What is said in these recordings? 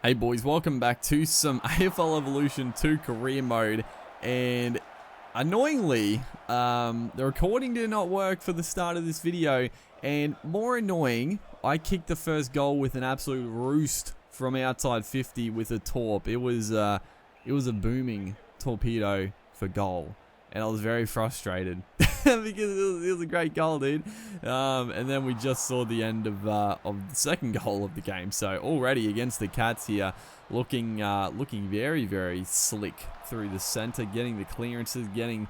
Hey boys, welcome back to some AFL Evolution 2 career mode, and annoyingly, the recording did not work for the start of this video, and more annoying, I kicked the first goal with an absolute roost from outside 50 with a torp. It was a booming torpedo for goal, and I was very frustrated because it was a great goal, dude. And then we just saw the end of the second goal of the game. So already against the Cats here, looking very, very slick through the center, getting the clearances, getting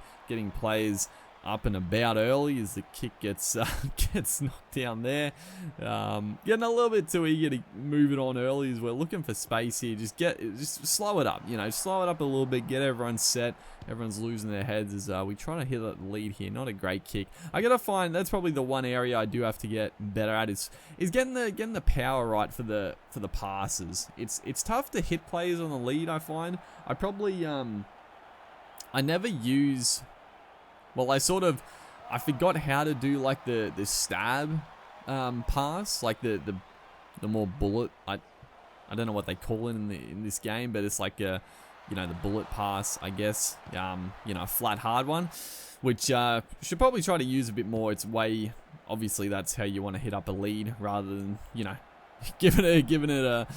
players up and about early as the kick gets knocked down there. Getting a little bit too eager to move it on early as we're looking for space here. Just slow it up, slow it up a little bit, get everyone set. Everyone's losing their heads as we try to hit that lead here. Not a great kick. I gotta find, that's probably the one area I do have to get better at is getting the power right for the passes. It's tough to hit players on the lead, I find. I probably I never use, well, I forgot how to do like the stab pass, like the more bullet. I don't know what they call it in this game, but it's like the bullet pass, I guess. A flat hard one, which should probably try to use a bit more. It's way, obviously that's how you want to hit up a lead rather than giving it a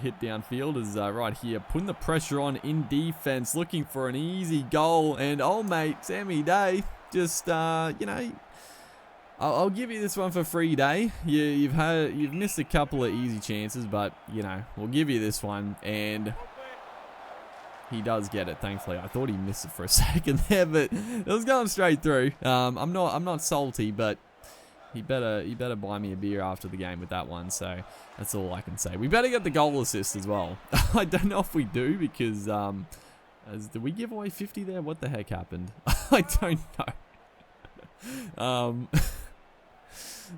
hit downfield. Is right here, putting the pressure on in defense, looking for an easy goal, and old mate Sammy Day just I'll give you this one for free, Day. You've missed a couple of easy chances, but we'll give you this one, and he does get it, thankfully. I thought he missed it for a second there, but it was going straight through. I'm not salty, but he better buy me a beer after the game with that one, so that's all I can say. We better get the goal assist as well. I don't know if we do, because did we give away 50 there? What the heck happened? I don't know.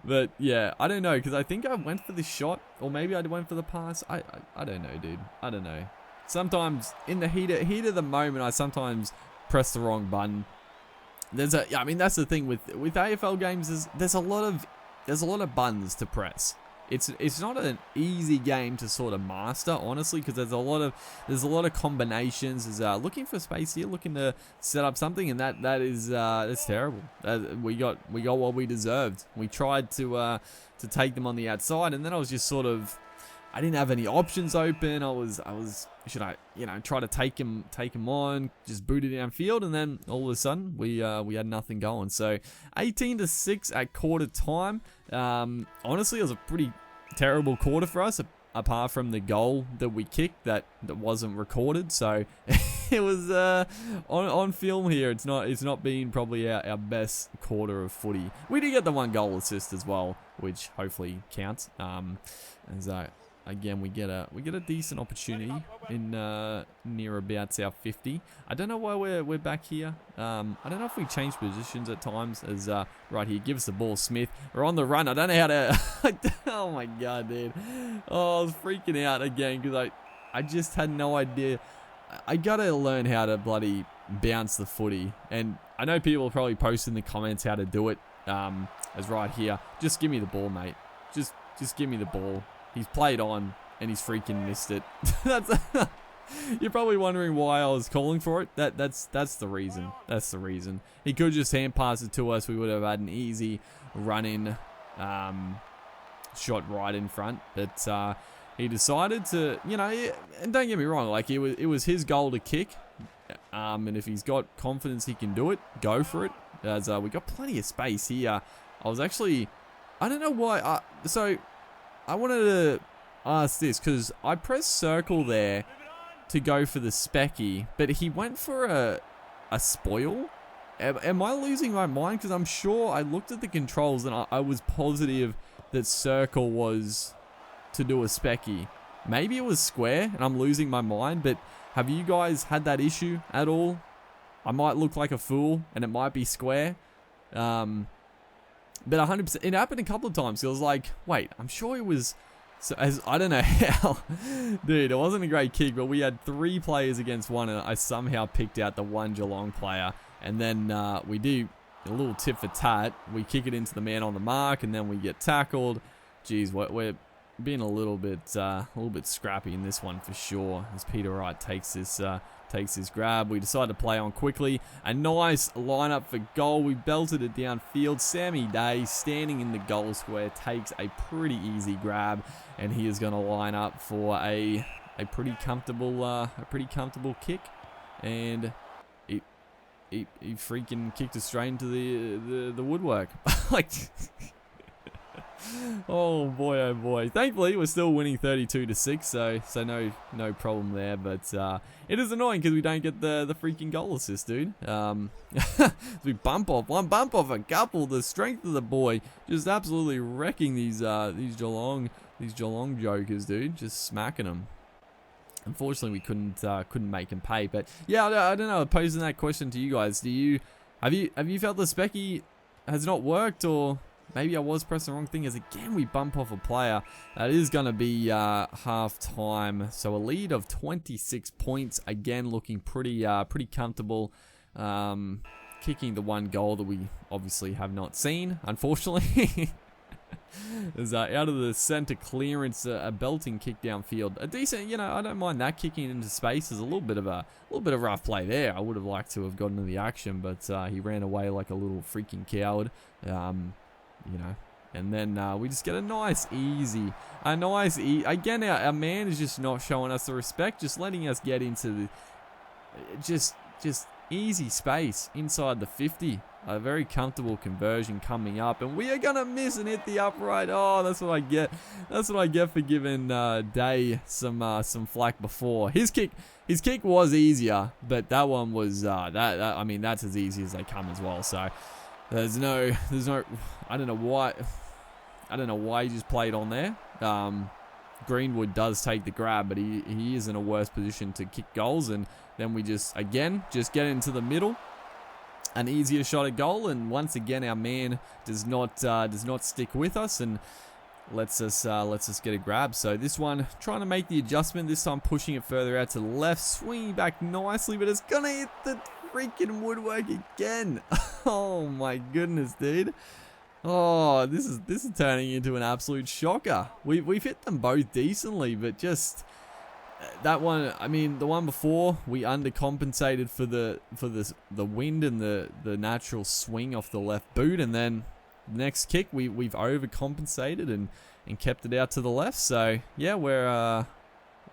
But yeah, I don't know, because I think I went for the shot, or maybe I went for the pass. I don't know, dude. I don't know. Sometimes in the heat of the moment, I sometimes press the wrong button. That's the thing with AFL games, there's a lot of buttons to press. It's not an easy game to sort of master, honestly, because there's a lot of combinations. There's looking for space here, looking to set up something, and that's terrible. We got what we deserved. We tried to take them on the outside, and then I was just sort of, I didn't have any options open. I was should I try to take him on, just boot it downfield, and then all of a sudden we had nothing going. So 18-6 at quarter time. Honestly, it was a pretty terrible quarter for us, apart from the goal that we kicked that wasn't recorded. So it was on film here. It's not been probably our best quarter of footy. We did get the one goal assist as well, which hopefully counts. Again, we get a decent opportunity in near about our 50. I don't know why we're back here. I don't know if we change positions at times. As right here, gives the ball Smith. We're on the run. I don't know how to. Oh my god, dude! Oh, I was freaking out again because I just had no idea. I gotta learn how to bloody bounce the footy, and I know people probably post in the comments how to do it. As right here, just give me the ball, mate. Just give me the ball. He's played on, and he's freaking missed it. You're probably wondering why I was calling for it. That's the reason. That's the reason. He could just hand pass it to us. We would have had an easy run-in shot right in front. But he decided to, and don't get me wrong, like it was his goal to kick. And if he's got confidence he can do it, go for it. As we got plenty of space here. I don't know why. So I wanted to ask this, because I pressed circle there to go for the specky, but he went for a spoil. Am I losing my mind? Because I'm sure I looked at the controls and I was positive that circle was to do a specky. Maybe it was square and I'm losing my mind, but have you guys had that issue at all? I might look like a fool and it might be square. But 100%, it happened a couple of times. It was like, wait, I'm sure it was. So I don't know how, dude. It wasn't a great kick, but we had 3 players against 1, and I somehow picked out the one Geelong player. And then we do a little tit for tat. We kick it into the man on the mark, and then we get tackled. Jeez, we're being a little bit scrappy in this one for sure. As Peter Wright takes this grab, we decide to play on quickly. A nice lineup for goal. We belted it downfield. Sammy Day standing in the goal square takes a pretty easy grab, and he is going to line up for a pretty comfortable kick, and he freaking kicked it straight into the woodwork. Like. Oh boy. Thankfully, we're still winning 32-6, so no problem there. But it is annoying because we don't get the freaking goal assist, dude. We bump off a couple. The strength of the boy just absolutely wrecking these Geelong jokers, dude. Just smacking them. Unfortunately, we couldn't make him pay. But yeah, I don't know. Posing that question to you guys, have you felt the specky has not worked, or maybe I was pressing the wrong thing? As again we bump off a player. That is going to be half time. So a lead of 26 points. Again, looking pretty comfortable. Kicking the one goal that we obviously have not seen, unfortunately. There's out of the center clearance, a belting kick downfield. A decent, I don't mind that. Kicking into space is a little bit of rough play there. I would have liked to have gotten into the action, but he ran away like a little freaking coward. And then we just get a nice easy. Again, our man is just not showing us the respect, just letting us get into the just easy space inside the 50. A very comfortable conversion coming up, and we are gonna miss and hit the upright. Oh, that's what I get. That's what I get for giving Day some flack before. His kick was easier, but that one was I mean, that's as easy as they come as well. So there's no I don't know why he just played on there. Greenwood does take the grab, but he is in a worse position to kick goals, and then we just get into the middle. An easier shot at goal, and once again our man does not stick with us and lets us get a grab. So this one, trying to make the adjustment, this time pushing it further out to the left, swinging back nicely, but it's gonna hit the freaking woodwork again. Oh my goodness, dude. Oh, this is turning into an absolute shocker. We've hit them both decently, but just that one, I mean, the one before, we undercompensated for the wind and the natural swing off the left boot, and then the next kick we've overcompensated and kept it out to the left. So yeah, we're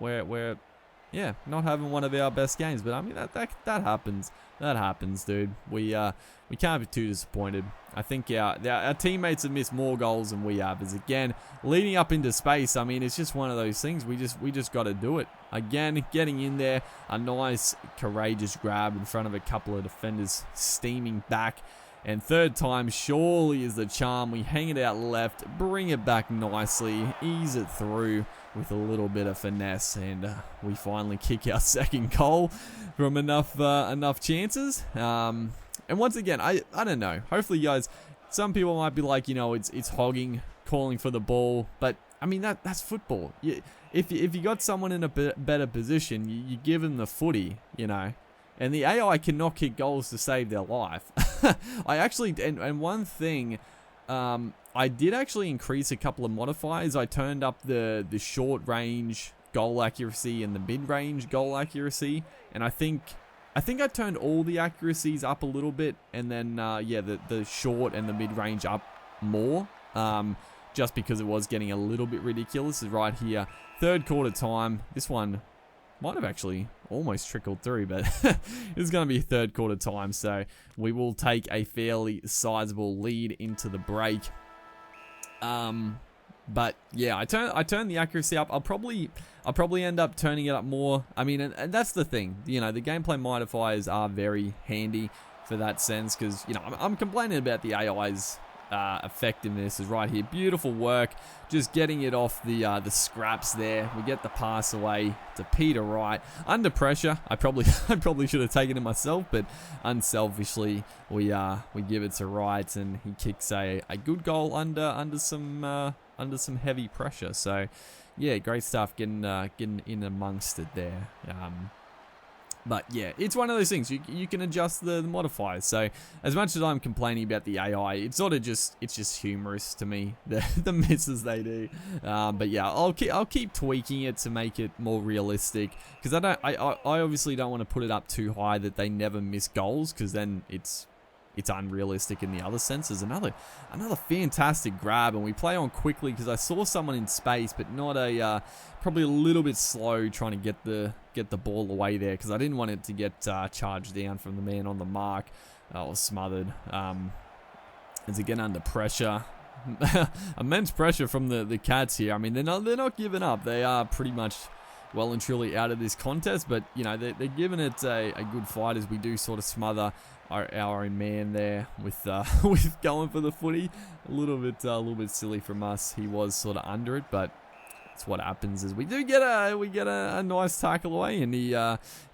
not having one of our best games, but I mean that happens. That happens, dude. We can't be too disappointed. I think our teammates have missed more goals than we have. As again, leading up into space, I mean, it's just one of those things. We just got to do it. Again, getting in there, a nice courageous grab in front of a couple of defenders, steaming back. And third time surely is the charm. We hang it out left, bring it back nicely, ease it through with a little bit of finesse, and we finally kick our second goal from enough chances. And once again, I don't know. Hopefully, you guys, some people might be like, it's hogging, calling for the ball, but I mean that's football. If you got someone in a better position, you give them the footy, And the AI cannot kick goals to save their life. I actually, and one thing, I did actually increase a couple of modifiers. I turned up the short range goal accuracy and the mid range goal accuracy, and I think I turned all the accuracies up a little bit, and then the short and the mid range up more, just because it was getting a little bit ridiculous. Is right here, third quarter time. This one might have actually almost trickled through, but it's going to be third quarter time, so we will take a fairly sizable lead into the break. But yeah, I turn the accuracy up. I'll probably end up turning it up more. I mean, and that's the thing. The gameplay modifiers are very handy for that sense, because I'm complaining about the AI's effectiveness is right here. Beautiful work, just getting it off the scraps there. We get the pass away to Peter Wright under pressure. I probably should have taken it myself, but unselfishly we give it to Wright, and he kicks a good goal under some heavy pressure. So yeah, great stuff getting in amongst it there. But yeah, it's one of those things. You can adjust the modifiers. So as much as I'm complaining about the AI, it's just humorous to me, the misses they do. But yeah, I'll keep tweaking it to make it more realistic, because I obviously don't want to put it up too high that they never miss goals, because then it's unrealistic in the other senses. Another fantastic grab, and we play on quickly because I saw someone in space, but not probably a little bit slow trying to get the ball away there, because I didn't want it to get charged down from the man on the mark or smothered. As again under pressure, immense pressure from the Cats here. I mean, they're not giving up. They are pretty much well and truly out of this contest, but you know, they're giving it a good fight, as we do sort of smother our own man there with with going for the footy. A little bit silly from us. He was sort of under it, but it's what happens. Is we get a nice tackle away, and he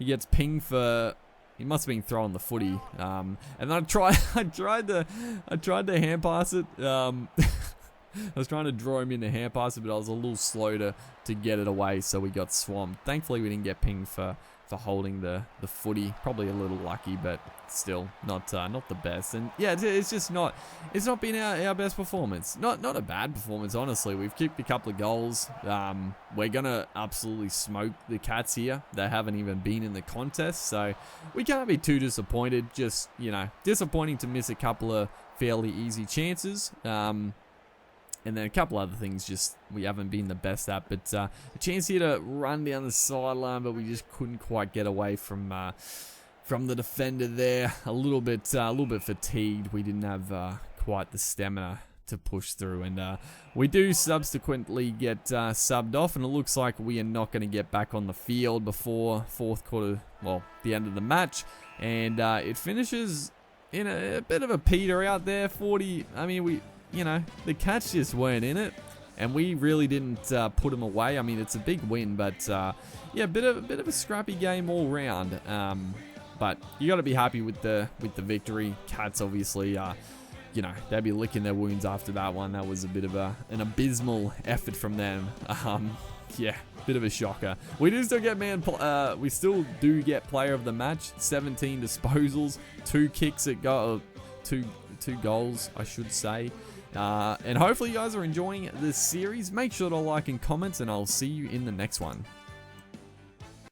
gets pinged for. He must have been throwing the footy, and then I tried to hand pass it. I was trying to draw him in the hand pass it, but I was a little slow to get it away, so we got swamped. Thankfully, we didn't get pinged for holding the footy. Probably a little lucky, but still not the best. And yeah, it's not been our best performance. Not a bad performance, honestly. We've kicked a couple of goals. We're gonna absolutely smoke the Cats here. They haven't even been in the contest, so we can't be too disappointed. Just, you know, disappointing to miss a couple of fairly easy chances. And then a couple other things just we haven't been the best at. But a chance here to run down the sideline, but we just couldn't quite get away from the defender there. A little bit fatigued. We didn't have quite the stamina to push through. And we do subsequently get subbed off, and it looks like we are not going to get back on the field before fourth quarter, well, the end of the match. And it finishes in a bit of a peter out there. 40, I mean, you know, the Cats just weren't in it, and we really didn't put them away. I mean, it's a big win, but yeah, bit of a scrappy game all round. But you got to be happy with the victory. Cats obviously, you know, they'd be licking their wounds after that one. That was a bit of an abysmal effort from them. Yeah, bit of a shocker. We do still get we still do get player of the match. 17 disposals, 2 kicks at goal, two goals, I should say. And hopefully you guys are enjoying this series. Make sure to like and comment, and I'll see you in the next one.